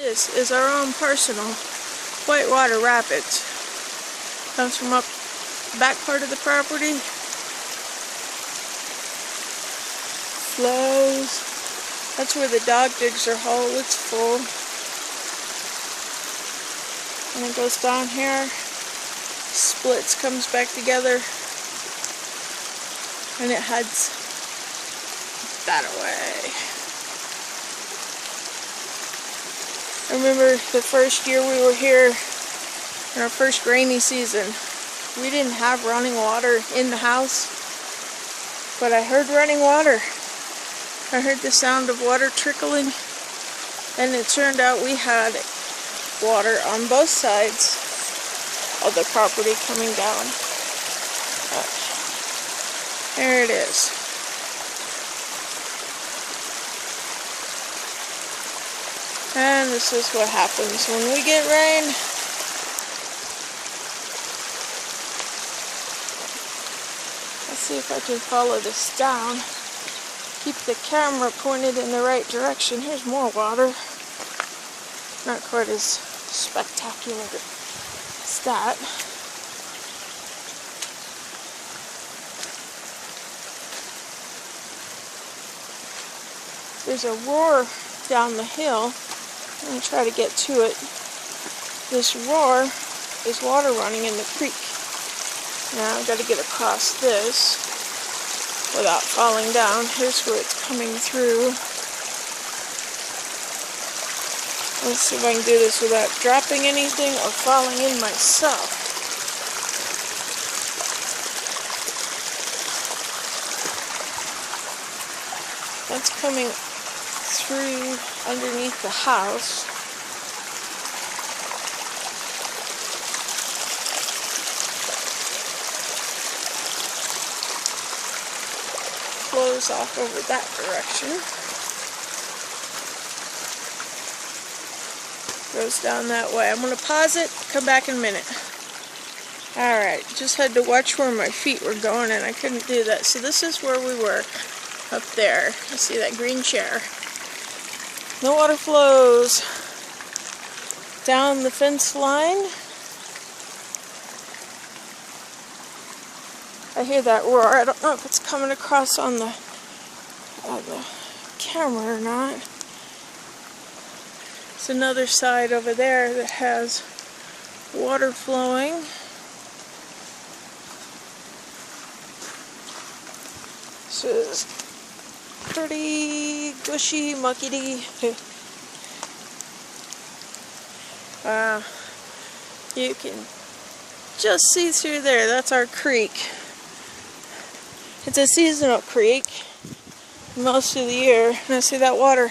This is our own personal whitewater rapids. Comes from up the back part of the property. Flows. That's where the dog digs her hole. It's full. And it goes down here. Splits, comes back together. And it heads that way. I remember the first year we were here, in our first rainy season, we didn't have running water in the house, but I heard running water. I heard the sound of water trickling, and it turned out we had water on both sides of the property coming down. There it is. And this is what happens when we get rain. Let's see if I can follow this down. Keep the camera pointed in the right direction. Here's more water. Not quite as spectacular as that. There's a roar down the hill. I'm going to try to get to it. This roar is water running in the creek. Now I've got to get across this without falling down. Here's where it's coming through. Let's see if I can do this without dropping anything or falling in myself. That's coming through underneath the house. Flows off over that direction. Goes down that way. I'm going to pause it, come back in a minute. Alright, just had to watch where my feet were going and I couldn't do that. So this is where we were, up there. You see that green chair. The water flows down the fence line. I hear that roar. I don't know if it's coming across on the camera or not. It's another side over there that has water flowing. This is pretty gushy, muckety. You can just see through there. That's our creek. It's a seasonal creek most of the year. Now see that water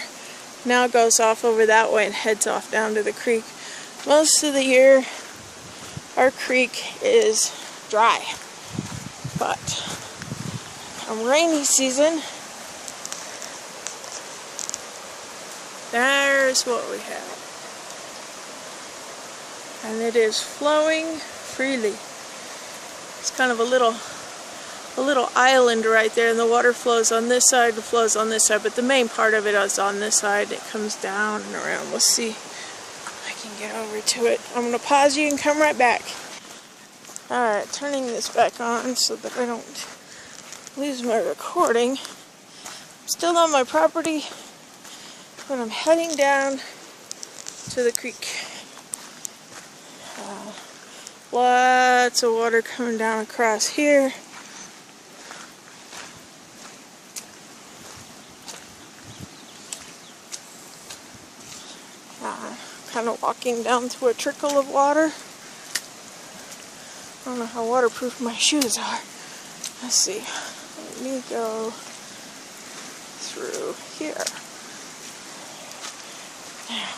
now goes off over that way and heads off down to the creek. Most of the year our creek is dry, but come rainy season, there's what we have. And it is flowing freely. It's kind of a little island right there, and the water flows on this side, it flows on this side, but the main part of it is on this side. It comes down and around. We'll see if I can get over to it. I'm going to pause you and come right back. Alright, turning this back on so that I don't lose my recording. I'm still on my property, but I'm heading down to the creek. Lots of water coming down across here. Kind of walking down through a trickle of water. I don't know how waterproof my shoes are. Let's see. Let me go through here. Now.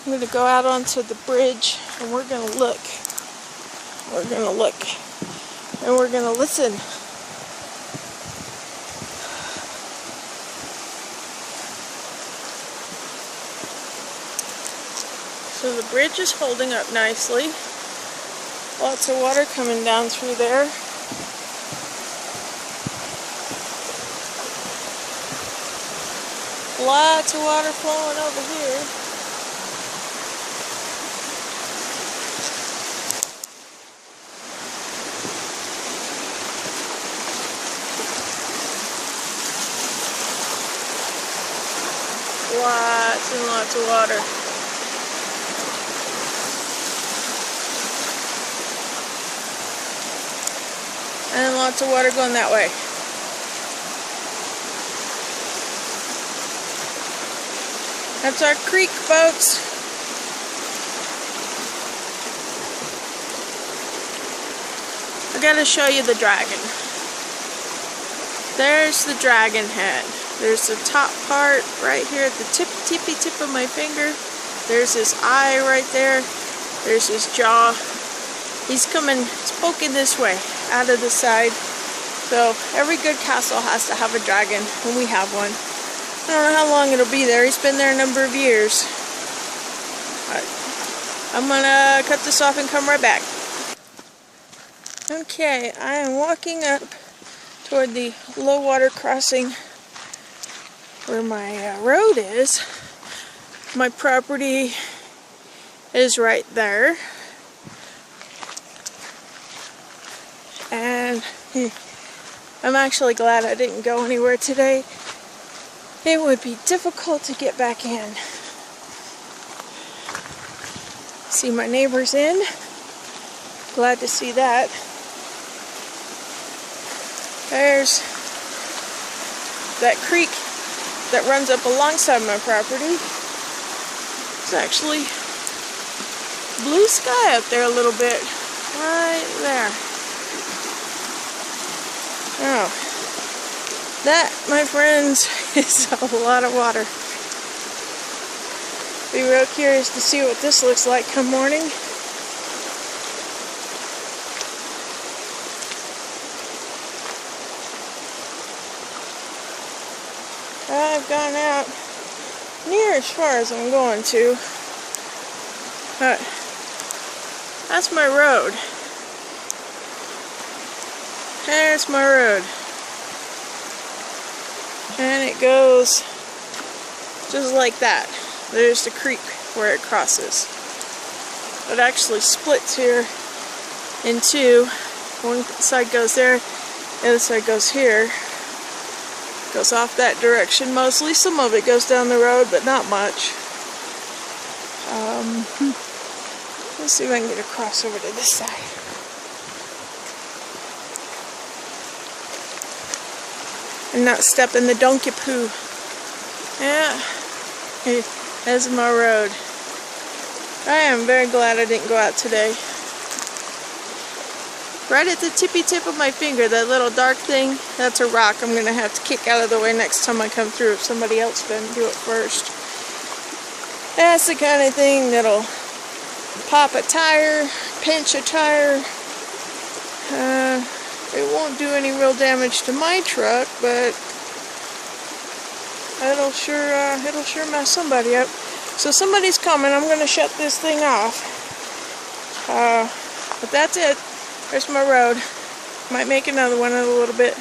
I'm going to go out onto the bridge and we're going to look. We're going to look. And we're going to listen. So the bridge is holding up nicely. Lots of water coming down through there. Lots of water flowing over here. Lots and lots of water. And lots of water going that way. That's our creek, folks. I gotta show you the dragon. There's the dragon head. There's the top part right here at the tippy tip of my finger. There's his eye right there. There's his jaw. He's coming, he's poking this way, out of the side. So every good castle has to have a dragon, and we have one. I don't know how long it'll be there. He's been there a number of years. I'm gonna cut this off and come right back. Okay, I am walking up toward the low water crossing where my road is. My property is right there. And I'm actually glad I didn't go anywhere today. It would be difficult to get back in. See my neighbors in. Glad to see that. There's that creek that runs up alongside my property. It's actually blue sky up there a little bit. Right there. Oh. That, my friends, is a lot of water. Be real curious to see what this looks like come morning. I've gone out near as far as I'm going to. But that's my road. There's my road. And it goes just like that. There's the creek where it crosses. It actually splits here in two. One side goes there, the other side goes here. Goes off that direction mostly. Some of it goes down the road, but not much. Let's see if I can get across over to this side. And not step in the donkey poo. Yeah, there's my road. I am very glad I didn't go out today. Right at the tippy tip of my finger, that little dark thing, that's a rock I'm going to have to kick out of the way next time I come through if somebody else doesn't do it first. That's the kind of thing that'll pop a tire, pinch a tire. It won't do any real damage to my truck, but it'll sure mess somebody up. So somebody's coming. I'm going to shut this thing off. But that's it. There's my road. Might make another one in a little bit.